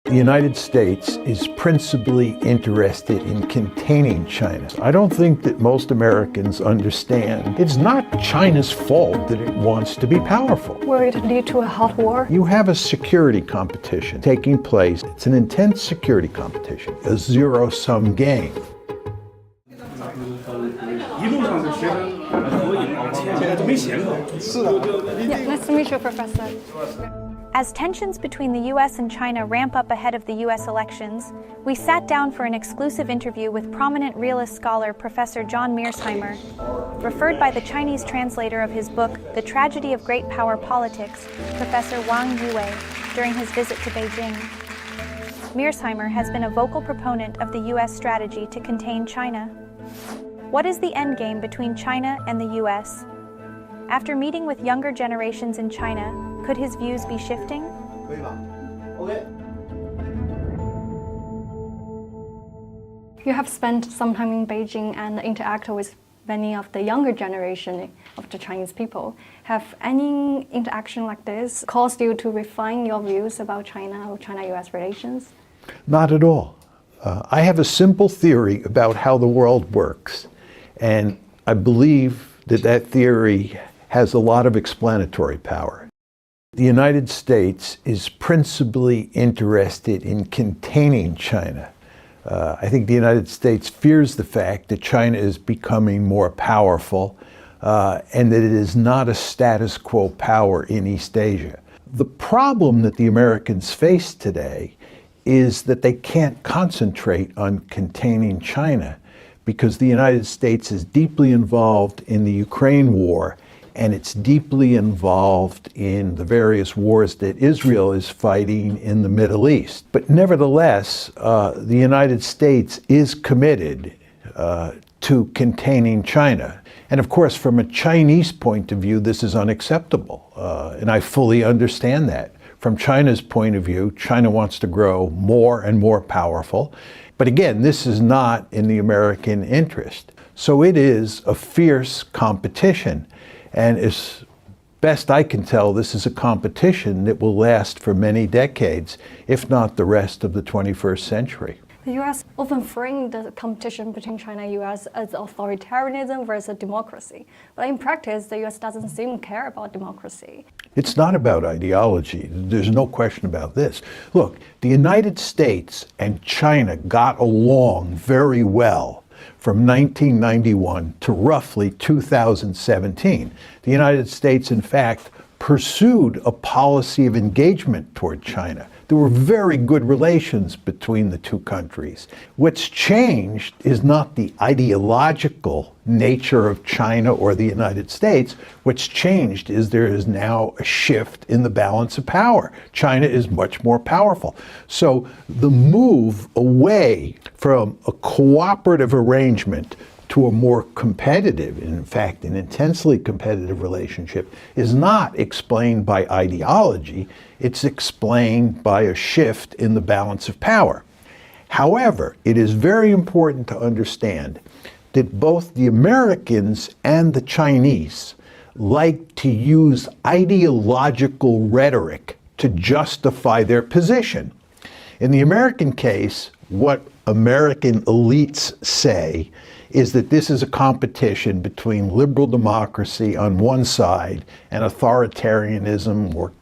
The United States is principally interested in containing China. I don't think that most Americans understand it's not China's fault that it wants to be powerful. Will it lead to a hot war? You have a security competition taking place. It's an intense security competition, a zero-sum game. Yeah, nice to meet you, Professor. As tensions between the U.S. and China ramp up ahead of the U.S. elections, we sat down for an exclusive interview with prominent realist scholar Professor John Mearsheimer, referred by the Chinese translator of his book, The Tragedy of Great Power Politics, Professor Wang Yue, during his visit to Beijing. Mearsheimer has been a vocal proponent of the U.S. strategy to contain China. What is the endgame between China and the U.S.? After meeting with younger generations in China, could his views be shifting? You have spent some time in Beijing and interacted with many of the younger generation of the Chinese people. Have any interaction like this caused you to refine your views about China or China-US relations? Not at all. I have a simple theory about how the world works, and I believe that that theory has a lot of explanatory power. The United States is principally interested in containing China. I think the United States fears the fact that China is becoming more powerful and that it is not a status quo power in East Asia. The problem that the Americans face today is that they can't concentrate on containing China because the United States is deeply involved in the Ukraine war, and it's deeply involved in the various wars that Israel is fighting in the Middle East. But nevertheless, the United States is committed to containing China. And of course, from a Chinese point of view, this is unacceptable, and I fully understand that. From China's point of view, China wants to grow more and more powerful. But again, this is not in the American interest. So it is a fierce competition. And as best I can tell, this is a competition that will last for many decades, if not the rest of the 21st century. The U.S. often frame the competition between China and U.S. as authoritarianism versus democracy. But in practice, the U.S. doesn't seem to care about democracy. It's not about ideology. There's no question about this. Look, the United States and China got along very well from 1991 to roughly 2017. The United States, in fact, pursued a policy of engagement toward China. There were very good relations between the two countries. What's changed is not the ideological nature of China or the United States. What's changed is there is now a shift in the balance of power. China is much more powerful. So the move away from a cooperative arrangement to a more competitive, in fact, an intensely competitive relationship is not explained by ideology. It's explained by a shift in the balance of power. However, it is very important to understand that both the Americans and the Chinese like to use ideological rhetoric to justify their position. In the American case, what American elites say is that this is a competition between liberal democracy on one side and authoritarianism or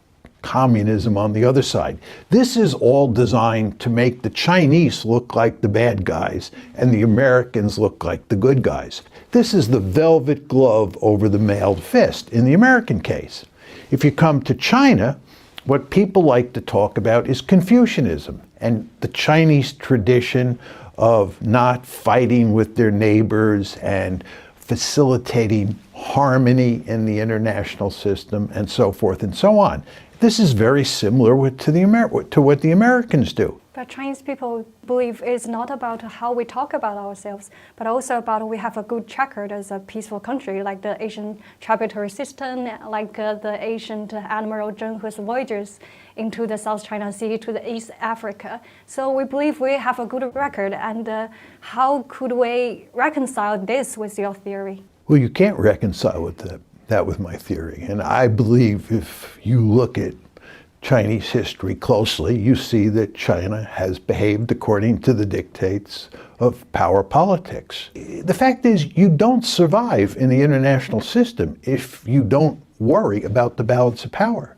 communism on the other side. This is all designed to make the Chinese look like the bad guys and the Americans look like the good guys. This is the velvet glove over the mailed fist in the American case. If you come to China, what people like to talk about is Confucianism and the Chinese tradition of not fighting with their neighbors and facilitating harmony in the international system and so forth and so on. This is very similar to what the Americans do. But Chinese people believe it's not about how we talk about ourselves, but also about we have a good record as a peaceful country, like the Asian tributary system, like the ancient Admiral Zheng whose voyages into the South China Sea to the East Africa. So we believe we have a good record, and how could we reconcile this with your theory? Well, you can't reconcile that with my theory. And I believe if you look at Chinese history closely, you see that China has behaved according to the dictates of power politics. The fact is, you don't survive in the international system if you don't worry about the balance of power.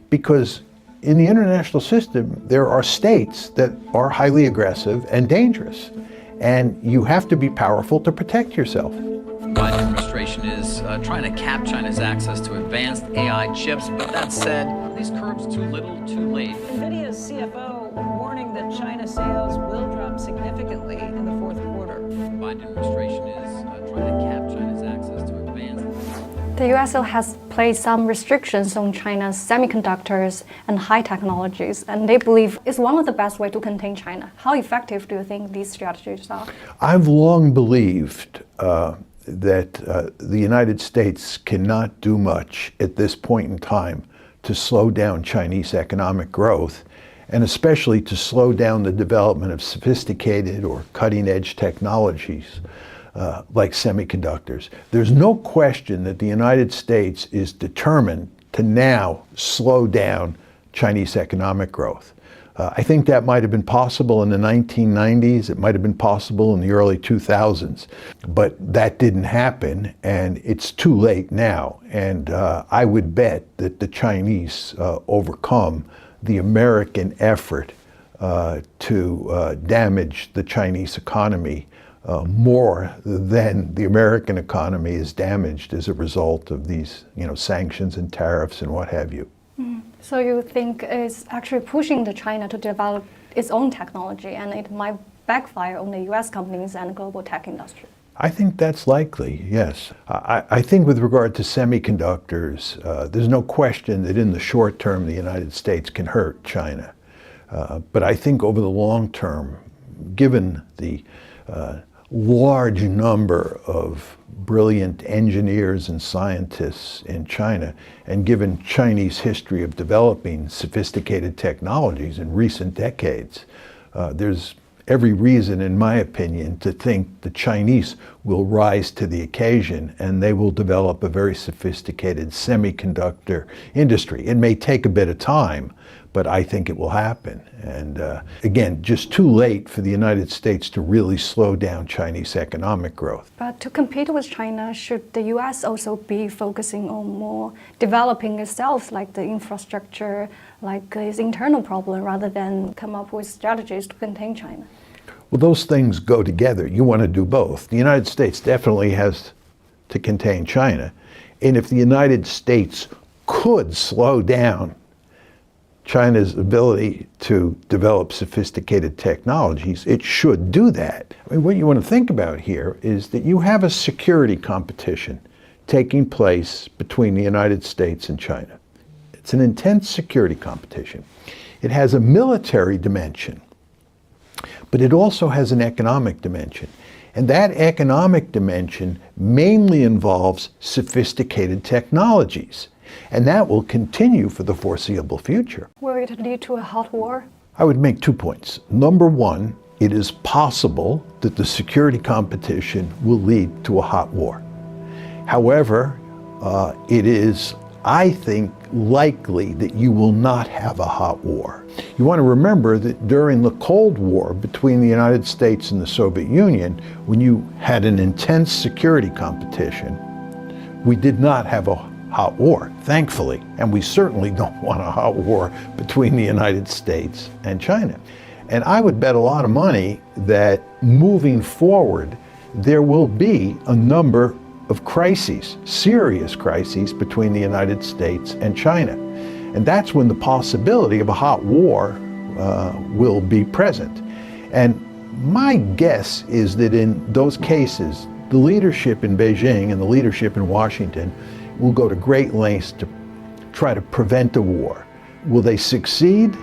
Because in the international system, there are states that are highly aggressive and dangerous. And you have to be powerful to protect yourself. The Biden administration is trying to cap China's access to advanced AI chips, but that said, are these curbs too little, too late? NVIDIA's CFO warning that China sales will drop significantly in the fourth quarter. The Biden administration is trying to cap China's access to advanced. The US has placed some restrictions on China's semiconductors and high technologies, and they believe it's one of the best ways to contain China. How effective do you think these strategies are? I've long believed that the United States cannot do much at this point in time to slow down Chinese economic growth, and especially to slow down the development of sophisticated or cutting-edge technologies like semiconductors. There's no question that the United States is determined to now slow down Chinese economic growth. I think that might have been possible in the 1990s. It might have been possible in the early 2000s, but that didn't happen, and it's too late now. And I would bet that the Chinese overcome the American effort to damage the Chinese economy more than the American economy is damaged as a result of these, sanctions and tariffs and what have you. So you think it's actually pushing the China to develop its own technology, and it might backfire on the US companies and global tech industry? I think that's likely, yes. I think with regard to semiconductors, there's no question that in the short term the United States can hurt China. But I think over the long term, given the large number of brilliant engineers and scientists in China, and given Chinese history of developing sophisticated technologies in recent decades, there's every reason, in my opinion, to think the Chinese will rise to the occasion and they will develop a very sophisticated semiconductor industry. It may take a bit of time, but I think it will happen. And again, just too late for the United States to really slow down Chinese economic growth. But to compete with China, should the US also be focusing on more developing itself, like the infrastructure, like its internal problem, rather than come up with strategies to contain China? Well, those things go together. You want to do both. The United States definitely has to contain China. And if the United States could slow down China's ability to develop sophisticated technologies, it should do that. I mean, what you want to think about here is that you have a security competition taking place between the United States and China. It's an intense security competition. It has a military dimension, but it also has an economic dimension. And that economic dimension mainly involves sophisticated technologies. And that will continue for the foreseeable future. Will it lead to a hot war? I would make 2 points. Number one, it is possible that the security competition will lead to a hot war. However, it is, I think, likely that you will not have a hot war. You want to remember that during the Cold War between the United States and the Soviet Union, when you had an intense security competition, we did not have a hot war, thankfully, and we certainly don't want a hot war between the United States and China. And I would bet a lot of money that moving forward, there will be a number of crises, serious crises between the United States and China. And that's when the possibility of a hot war will be present. And my guess is that in those cases, the leadership in Beijing and the leadership in Washington will go to great lengths to try to prevent a war. Will they succeed?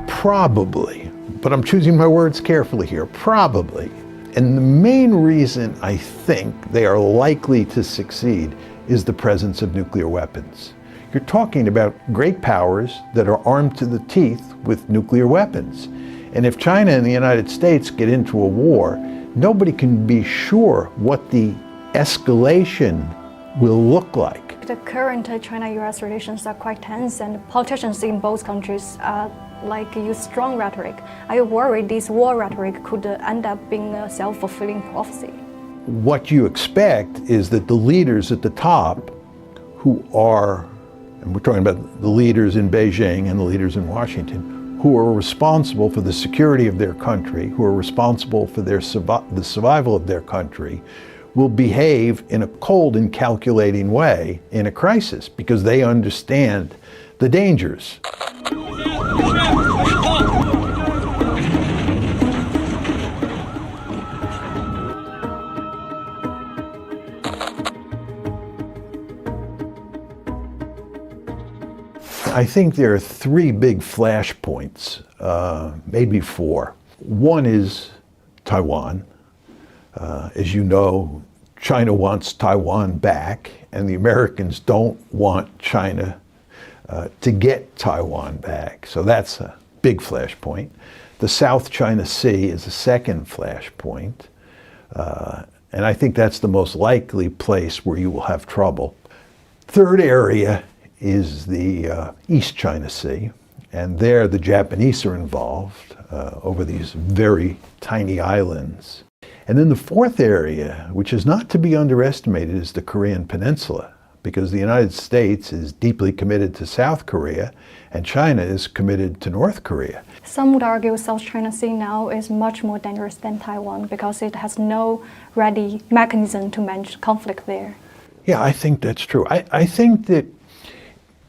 Probably. But I'm choosing my words carefully here. Probably. And the main reason I think they are likely to succeed is the presence of nuclear weapons. You're talking about great powers that are armed to the teeth with nuclear weapons. And if China and the United States get into a war, nobody can be sure what the escalation will look like. the current China-US relations are quite tense, and politicians in both countries use strong rhetoric. Are you worried this war rhetoric could end up being a self-fulfilling prophecy? What you expect is that the leaders at the top, who are, and we're talking about the leaders in Beijing and the leaders in Washington, who are responsible for the security of their country, who are responsible for the survival of their country, will behave in a cold and calculating way in a crisis because they understand the dangers. I think there are three big flashpoints, maybe four. One is Taiwan. As you know, China wants Taiwan back, and the Americans don't want China to get Taiwan back. So that's a big flashpoint. The South China Sea is a second flashpoint, and I think that's the most likely place where you will have trouble. Third area is the East China Sea, and there the Japanese are involved over these very tiny islands. And then the fourth area, which is not to be underestimated, is the Korean Peninsula, because the United States is deeply committed to South Korea, and China is committed to North Korea. Some would argue South China Sea now is much more dangerous than Taiwan because it has no ready mechanism to manage conflict there. Yeah, I think that's true. I think that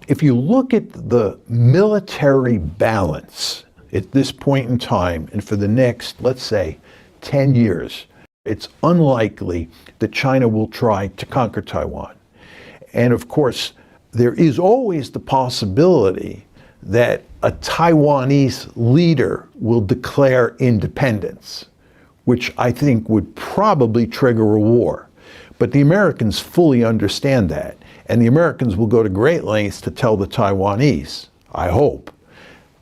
if you look at the military balance at this point in time, and for the next, let's say, 10 years, it's unlikely that China will try to conquer Taiwan. And of course, there is always the possibility that a Taiwanese leader will declare independence, which I think would probably trigger a war. But the Americans fully understand that. And the Americans will go to great lengths to tell the Taiwanese, I hope,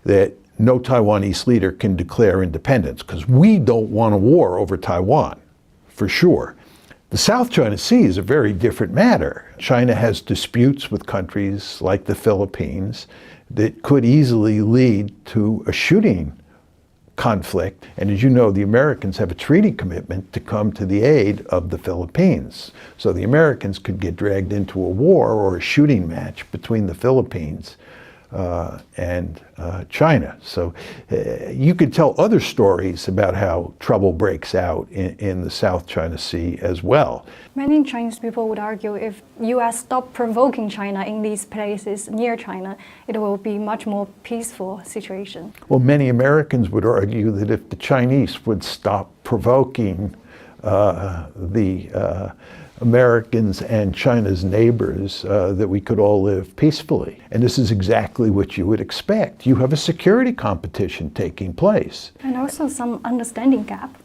that no Taiwanese leader can declare independence, because we don't want a war over Taiwan, for sure. The South China Sea is a very different matter. China has disputes with countries like the Philippines that could easily lead to a shooting conflict. And as you know, the Americans have a treaty commitment to come to the aid of the Philippines. So the Americans could get dragged into a war or a shooting match between the Philippines and China. So you could tell other stories about how trouble breaks out in the South China Sea as well. Many Chinese people would argue if U.S. stop provoking China in these places near China, it will be much more peaceful situation. Well, many Americans would argue that if the Chinese would stop provoking the Americans and China's neighbors, that we could all live peacefully. And this is exactly what you would expect. You have a security competition taking place. And also some understanding gap.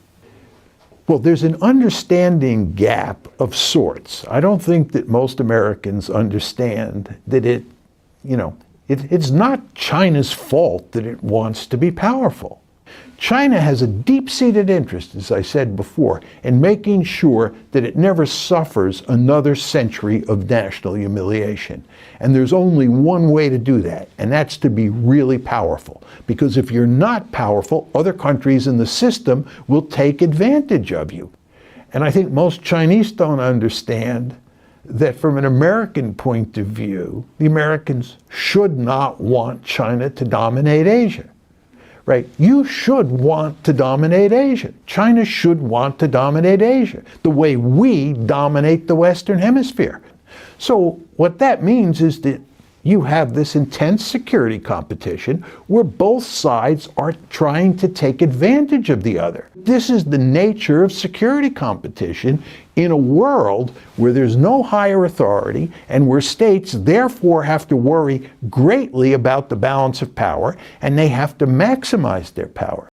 Well, there's an understanding gap of sorts. I don't think that most Americans understand that it's not China's fault that it wants to be powerful. China has a deep-seated interest, as I said before, in making sure that it never suffers another century of national humiliation. And there's only one way to do that, and that's to be really powerful. Because if you're not powerful, other countries in the system will take advantage of you. And I think most Chinese don't understand that from an American point of view, the Americans should not want China to dominate Asia. Right? You should want to dominate Asia. China should want to dominate Asia the way we dominate the Western Hemisphere. So what that means is that you have this intense security competition where both sides are trying to take advantage of the other. This is the nature of security competition in a world where there's no higher authority and where states therefore have to worry greatly about the balance of power, and they have to maximize their power.